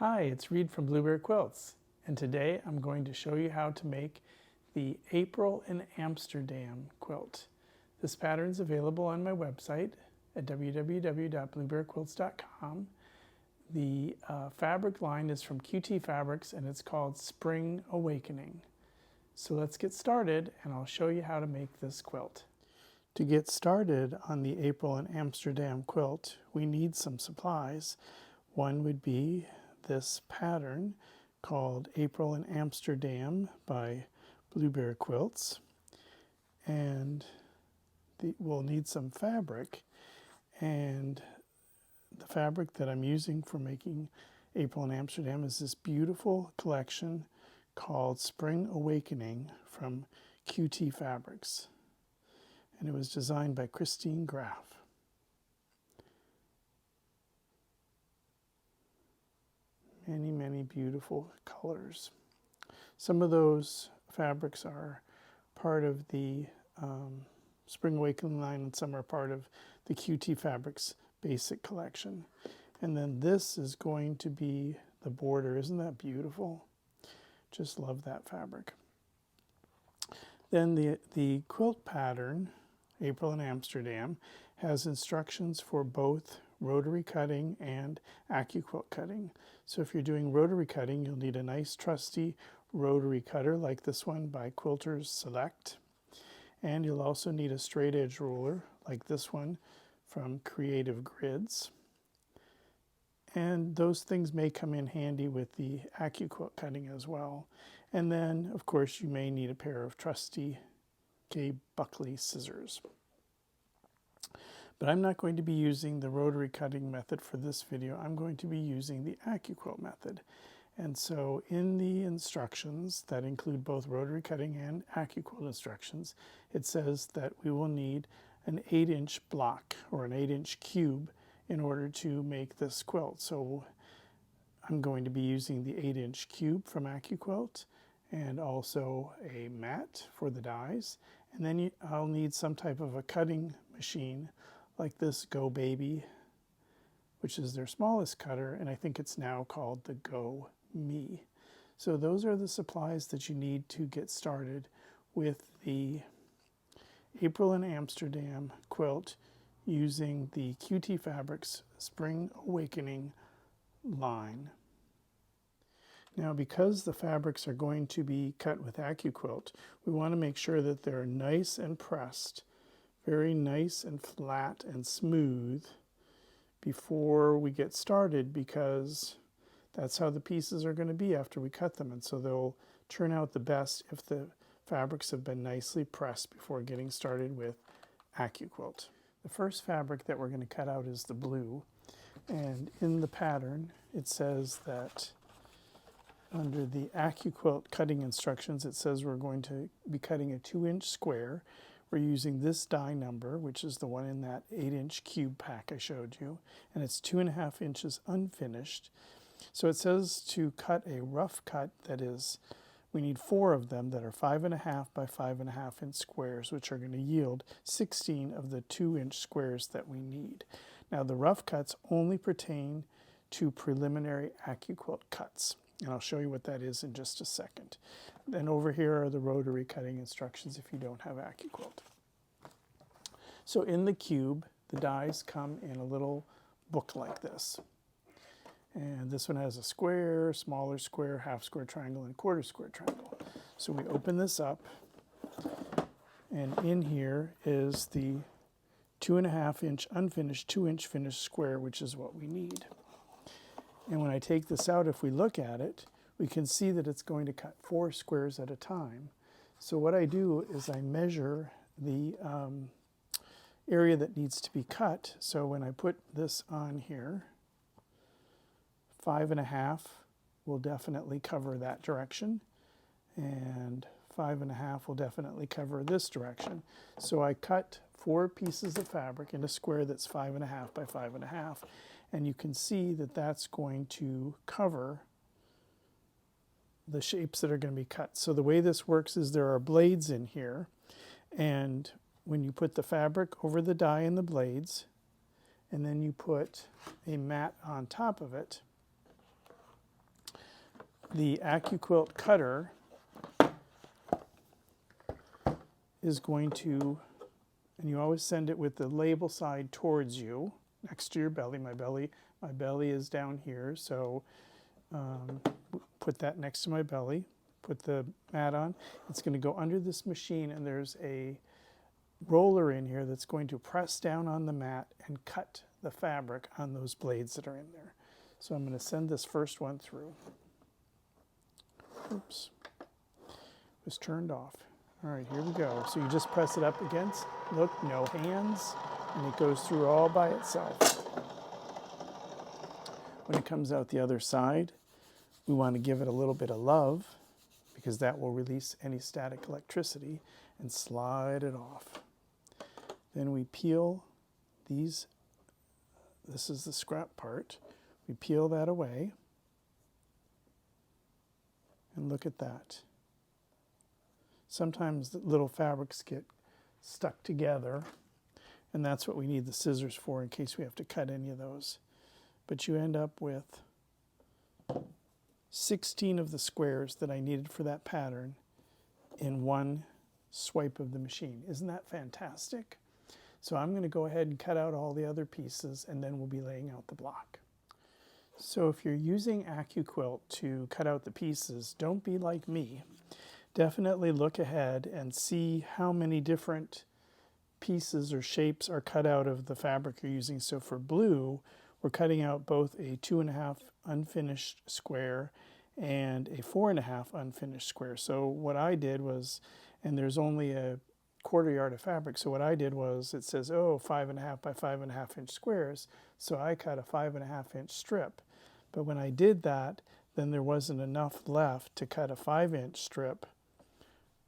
Hi, it's Reed from Blueberry Quilts, and today I'm going to show you how to make the April in Amsterdam quilt. This pattern is available on my website at www.blueberryquilts.com. The fabric line is from QT Fabrics and it's called Spring Awakening. So let's get started and I'll show you how to make this quilt. To get started on the April in Amsterdam quilt, we need some supplies. One would be this pattern called April in Amsterdam by Blueberry Quilts, and we'll need some fabric, and the fabric that I'm using for making April in Amsterdam is this beautiful collection called Spring Awakening from QT Fabrics, and it was designed by Christine Graff. Many beautiful colors. Some of those fabrics are part of the Spring Awakening line and some are part of the QT Fabrics basic collection. And then this is going to be the border. Isn't that beautiful? Just love that fabric. Then the quilt pattern, April in Amsterdam, has instructions for both rotary cutting and AccuQuilt cutting. So if you're doing rotary cutting, you'll need a nice trusty rotary cutter like this one by Quilters Select. And you'll also need a straight edge ruler like this one from Creative Grids. And those things may come in handy with the AccuQuilt cutting as well. And then, of course, you may need a pair of trusty Kay Buckley scissors. But I'm not going to be using the rotary cutting method for this video. I'm going to be using the AccuQuilt method. And so in the instructions that include both rotary cutting and AccuQuilt instructions, it says that we will need an 8-inch block or an 8-inch cube in order to make this quilt. So I'm going to be using the 8-inch cube from AccuQuilt and also a mat for the dies. And then I'll need some type of a cutting machine like this Go Baby, which is their smallest cutter, and I think it's now called the Go Me. So those are the supplies that you need to get started with the April in Amsterdam quilt using the QT Fabrics Spring Awakening line. Now, because the fabrics are going to be cut with AccuQuilt, we want to make sure that they're nice and pressed, very nice and flat and smooth before we get started, because that's how the pieces are going to be after we cut them, and so they'll turn out the best if the fabrics have been nicely pressed before getting started with AccuQuilt. The first fabric that we're going to cut out is the blue, and in the pattern it says that under the AccuQuilt cutting instructions it says we're going to be cutting a 2-inch square. We're using this die number, which is the one in that 8-inch cube pack I showed you, and it's 2.5 inches unfinished. So it says to cut a rough cut, that is, we need 4 of them that are 5.5 by 5.5 inch squares, which are going to yield 16 of the 2-inch squares that we need. Now the rough cuts only pertain to preliminary AccuQuilt cuts, and I'll show you what that is in just a second. Then over here are the rotary cutting instructions if you don't have AccuQuilt. So in the cube, the dies come in a little book like this. And this one has a square, smaller square, half square triangle, and quarter square triangle. So we open this up, and in here is the 2.5 inch unfinished, 2-inch finished square, which is what we need. And when I take this out, if we look at it, we can see that it's going to cut 4 squares at a time. So what I do is I measure the area that needs to be cut. So when I put this on here, 5.5 will definitely cover that direction, and 5.5 will definitely cover this direction. So I cut 4 pieces of fabric in a square that's 5.5 by 5.5, and you can see that that's going to cover the shapes that are going to be cut. So the way this works is there are blades in here, and when you put the fabric over the die and the blades, and then you put a mat on top of it, the AccuQuilt cutter is going to, and you always send it with the label side towards you, next to your belly. My belly is down here, so put that next to my belly. Put the mat on. It's going to go under this machine, and there's a roller in here that's going to press down on the mat and cut the fabric on those blades that are in there. So I'm going to send this first one through. Oops, it was turned off. All right, here we go. So you just press it up against, look, no hands, and it goes through all by itself. When it comes out the other side, we want to give it a little bit of love, because that will release any static electricity, and slide it off. Then we peel these, this is the scrap part, we peel that away, and look at that. Sometimes the little fabrics get stuck together, and that's what we need the scissors for in case we have to cut any of those. But you end up with 16 of the squares that I needed for that pattern in one swipe of the machine. Isn't that fantastic? So I'm going to go ahead and cut out all the other pieces, and then we'll be laying out the block. So if you're using AccuQuilt to cut out the pieces, don't be like me. Definitely look ahead and see how many different pieces or shapes are cut out of the fabric you're using. So for blue, we're cutting out both a 2.5 unfinished square and a 4.5 unfinished square. So what I did was, and there's only a 1/4 yard of fabric, so what I did was, it says, oh, 5.5 by 5.5 inch squares, so I cut a 5.5 inch strip. But when I did that, then there wasn't enough left to cut a 5-inch strip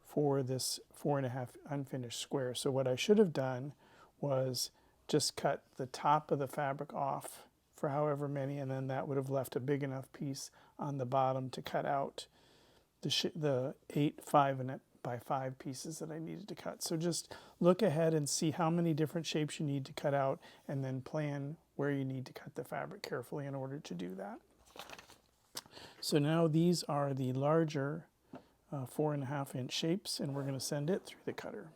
for this 4.5 unfinished square. So what I should have done was just cut the top of the fabric off for however many, and then that would have left a big enough piece on the bottom to cut out the 8 5 by 5 pieces that I needed to cut. So just look ahead and see how many different shapes you need to cut out, and then plan where you need to cut the fabric carefully in order to do that. So now these are the larger 4.5 inch shapes, and we're going to send it through the cutter.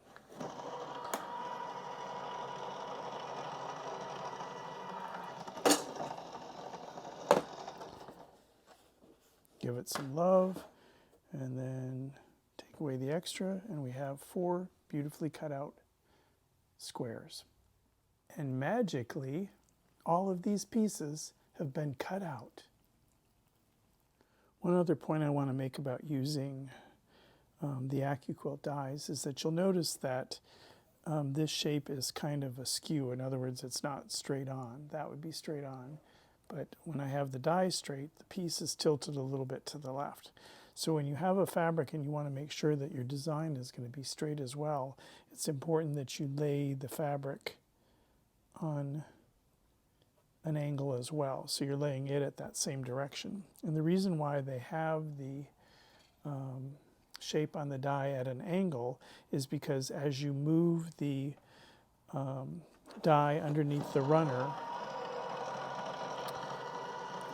Give it some love, and then take away the extra, and we have 4 beautifully cut out squares. And magically, all of these pieces have been cut out. One other point I want to make about using the AccuQuilt dies is that you'll notice that this shape is kind of askew. In other words, it's not straight on. That would be straight on. But when I have the die straight, the piece is tilted a little bit to the left. So when you have a fabric and you want to make sure that your design is going to be straight as well, it's important that you lay the fabric on an angle as well. So you're laying it at that same direction. And the reason why they have the shape on the die at an angle is because as you move the die underneath the runner,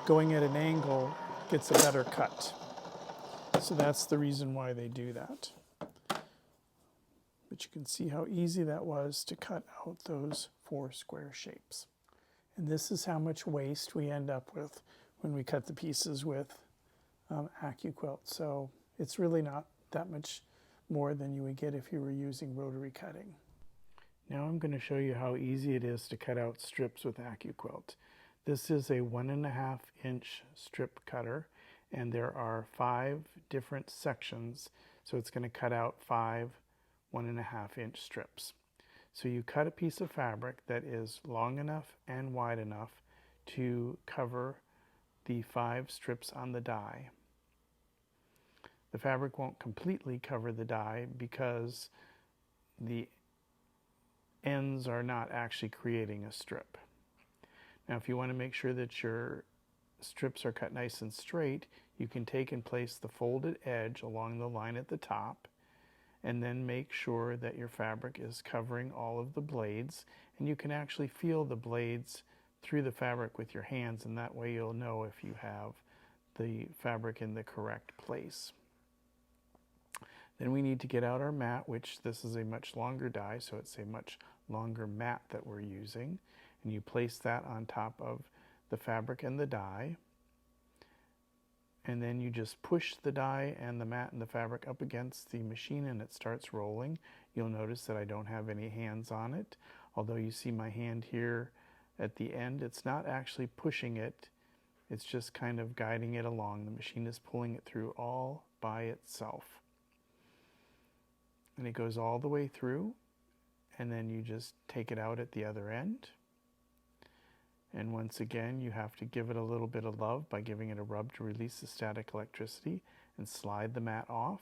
going at an angle gets a better cut. So that's the reason why they do that. But you can see how easy that was to cut out those 4 square shapes. And this is how much waste we end up with when we cut the pieces with AccuQuilt. So it's really not that much more than you would get if you were using rotary cutting. Now I'm going to show you how easy it is to cut out strips with AccuQuilt. This is a 1.5 inch strip cutter, and there are 5 different sections, so it's going to cut out 5 1.5 inch strips. So you cut a piece of fabric that is long enough and wide enough to cover the 5 strips on the die. The fabric won't completely cover the die because the ends are not actually creating a strip. Now, if you want to make sure that your strips are cut nice and straight, you can take and place the folded edge along the line at the top, and then make sure that your fabric is covering all of the blades, and you can actually feel the blades through the fabric with your hands, and that way you'll know if you have the fabric in the correct place. Then we need to get out our mat, which this is a much longer die, so it's a much longer mat that we're using. And you place that on top of the fabric and the die. And then you just push the die and the mat and the fabric up against the machine and it starts rolling. You'll notice that I don't have any hands on it. Although you see my hand here at the end, it's not actually pushing it. It's just kind of guiding it along. The machine is pulling it through all by itself. And it goes all the way through, and then you just take it out at the other end. And once again, you have to give it a little bit of love by giving it a rub to release the static electricity and slide the mat off.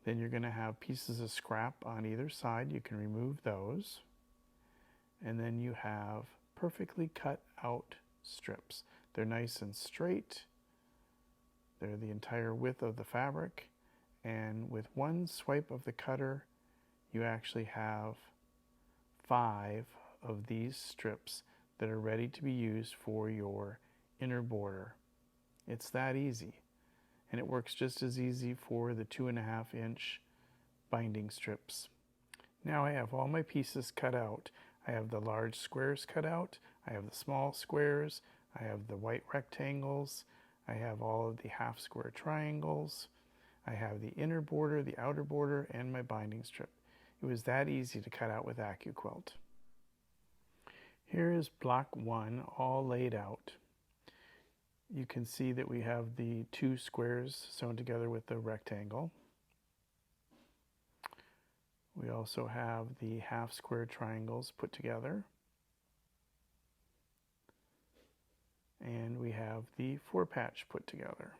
Then you're going to have pieces of scrap on either side. You can remove those. And then you have perfectly cut out strips. They're nice and straight. They're the entire width of the fabric. And with one swipe of the cutter, you actually have 5 of these strips that are ready to be used for your inner border. It's that easy. And it works just as easy for the 2.5-inch binding strips. Now I have all my pieces cut out. I have the large squares cut out. I have the small squares. I have the white rectangles. I have all of the half square triangles. I have the inner border, the outer border, and my binding strip. It was that easy to cut out with AccuQuilt. Here is block 1 all laid out. You can see that we have the 2 squares sewn together with the rectangle. We also have the half square triangles put together. And we have the 4-patch put together.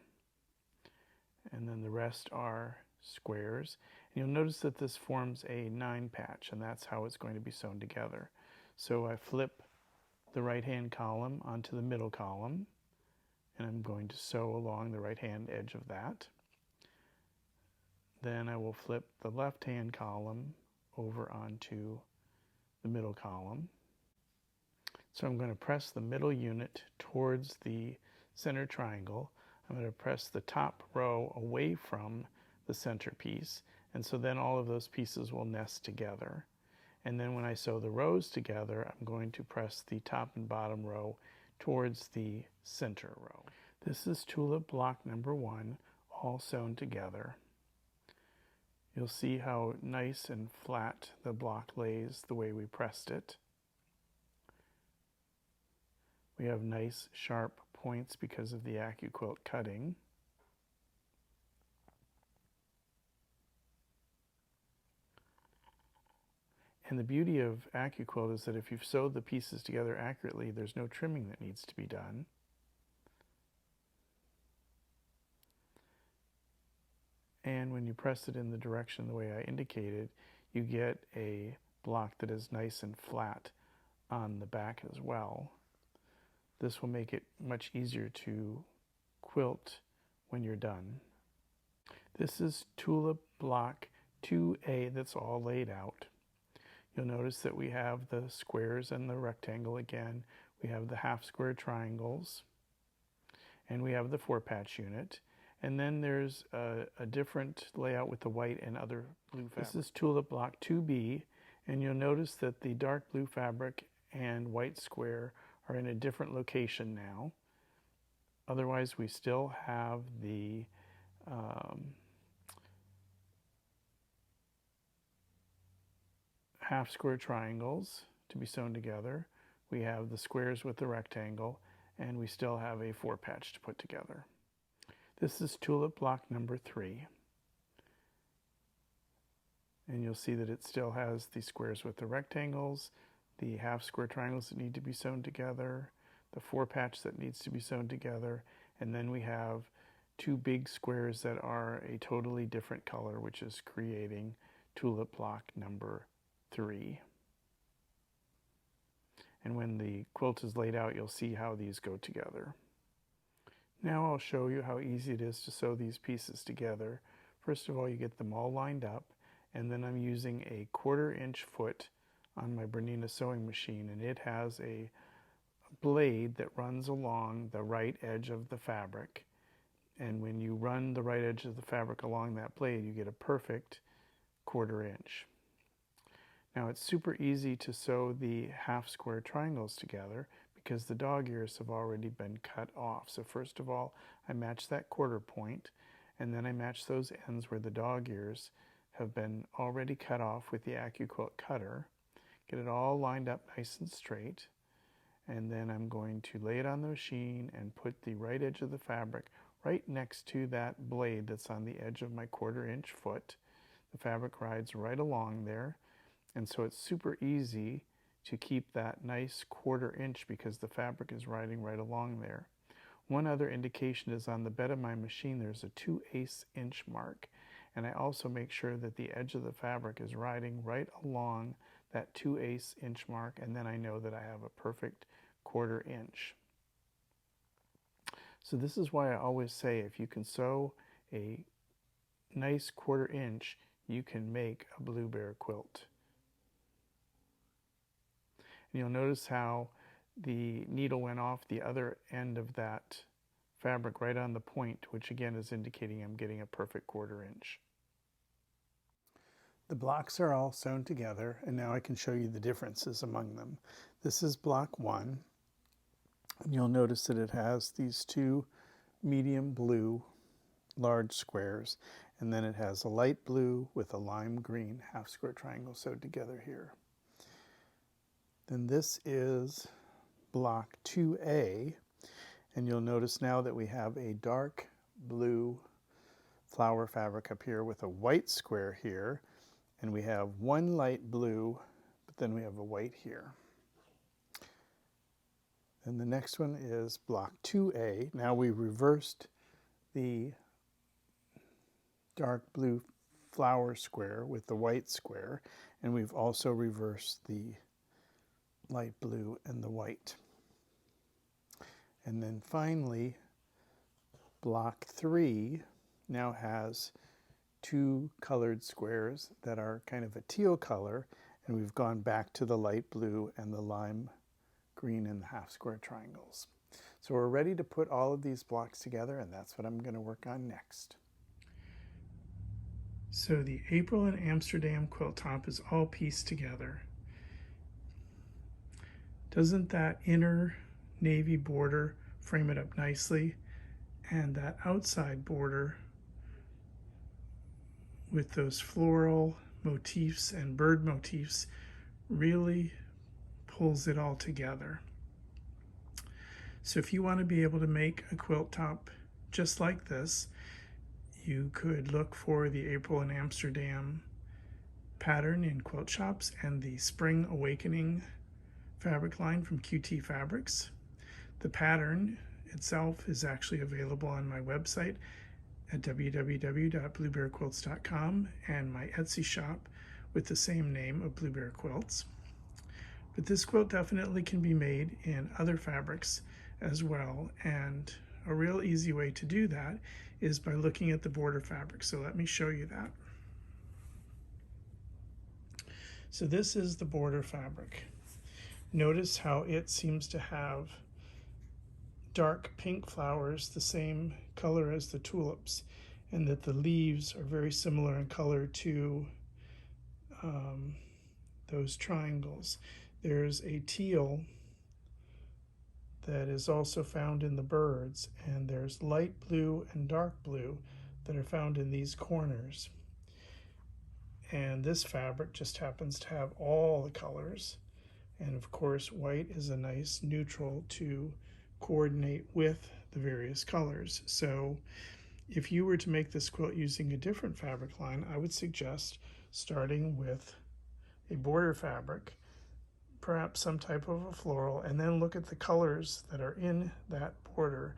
And then the rest are squares. And you'll notice that this forms a 9-patch, and that's how it's going to be sewn together. So I flip the right-hand column onto the middle column, and I'm going to sew along the right-hand edge of that. Then I will flip the left-hand column over onto the middle column. So I'm going to press the middle unit towards the center triangle. I'm going to press the top row away from the center piece, and so then all of those pieces will nest together. And then when I sew the rows together, I'm going to press the top and bottom row towards the center row. This is tulip block number 1, all sewn together. You'll see how nice and flat the block lays the way we pressed it. We have nice sharp points because of the AccuQuilt cutting. And the beauty of AccuQuilt is that if you've sewed the pieces together accurately, there's no trimming that needs to be done. And when you press it in the direction the way I indicated, you get a block that is nice and flat on the back as well. This will make it much easier to quilt when you're done. This is tulip block 2A that's all laid out. You'll notice that we have the squares and the rectangle again. We have the half square triangles, and we have the 4-patch unit. And then there's a different layout with the white and other blue fabric. This is tulip block 2B, and you'll notice that the dark blue fabric and white square are in a different location now. Otherwise, we still have the half square triangles to be sewn together. We have the squares with the rectangle, and we still have a 4-patch to put together. This is tulip block number 3. And you'll see that it still has the squares with the rectangles, the half square triangles that need to be sewn together, the 4-patch that needs to be sewn together, and then we have 2 big squares that are a totally different color, which is creating tulip block number 3. And when the quilt is laid out, you'll see how these go together. Now I'll show you how easy it is to sew these pieces together. First of all, you get them all lined up, and then I'm using a 1/4 inch foot on my Bernina sewing machine, and it has a blade that runs along the right edge of the fabric. And when you run the right edge of the fabric along that blade, you get a perfect 1/4 inch. Now it's super easy to sew the half square triangles together because the dog ears have already been cut off. So first of all, I match that 1/4 point, and then I match those ends where the dog ears have been already cut off with the AccuQuilt cutter. Get it all lined up nice and straight, and then I'm going to lay it on the machine and put the right edge of the fabric right next to that blade that's on the edge of my 1/4 inch foot. The fabric rides right along there, and so it's super easy to keep that nice 1/4 inch because the fabric is riding right along there. One other indication is on the bed of my machine there's a 2/8 inch mark, and I also make sure that the edge of the fabric is riding right along that 2/8 inch mark, and then I know that I have a perfect 1/4 inch. So this is why I always say if you can sew a nice 1/4 inch, you can make a Blue Bear quilt. And you'll notice how the needle went off the other end of that fabric right on the point, which again is indicating I'm getting a perfect 1/4 inch. The blocks are all sewn together, and now I can show you the differences among them. This is block 1. And you'll notice that it has these 2 medium blue large squares, and then it has a light blue with a lime green half square triangle sewed together here. Then this is block 2A, and you'll notice now that we have a dark blue flower fabric up here with a white square here, and we have one light blue, but then we have a white here. And the next one is block 2A. Now we reversed the dark blue flower square with the white square, and we've also reversed the light blue and the white. And then finally, block 3 now has 2 colored squares that are kind of a teal color, and we've gone back to the light blue and the lime green in the half square triangles. So we're ready to put all of these blocks together, and that's what I'm going to work on next. So the April and Amsterdam quilt top is all pieced together. Doesn't that inner navy border frame it up nicely? And that outside border with those floral motifs and bird motifs really pulls it all together. So if you want to be able to make a quilt top just like this, you could look for the April and Amsterdam pattern in quilt shops and the Spring Awakening fabric line from QT Fabrics. The pattern itself is actually available on my website at www.bluebearquilts.com and my Etsy shop with the same name of Blue Bear Quilts. But this quilt definitely can be made in other fabrics as well, and a real easy way to do that is by looking at the border fabric. So let me show you that. So this is the border fabric. Notice how it seems to have dark pink flowers, the same color as the tulips, and that the leaves are very similar in color to those triangles. There's a teal that is also found in the birds, and there's light blue and dark blue that are found in these corners. And this fabric just happens to have all the colors, and of course white is a nice neutral to coordinate with the various colors. So if you were to make this quilt using a different fabric line, I would suggest starting with a border fabric, perhaps some type of a floral, and then look at the colors that are in that border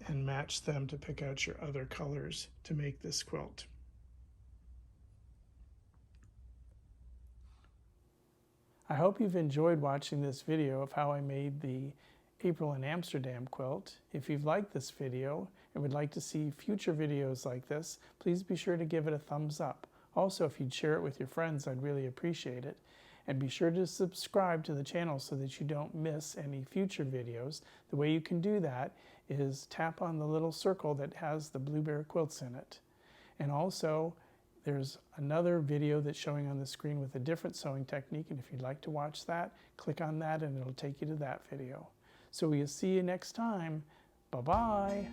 and match them to pick out your other colors to make this quilt. I hope you've enjoyed watching this video of how I made the April and Amsterdam quilt. If you've liked this video and would like to see future videos like this, please be sure to give it a thumbs up. Also, if you'd share it with your friends, I'd really appreciate it. And be sure to subscribe to the channel so that you don't miss any future videos. The way you can do that is tap on the little circle that has the Blue Bear quilts in it. And also, there's another video that's showing on the screen with a different sewing technique, and if you'd like to watch that, click on that and it'll take you to that video. So we'll see you next time. Bye-bye.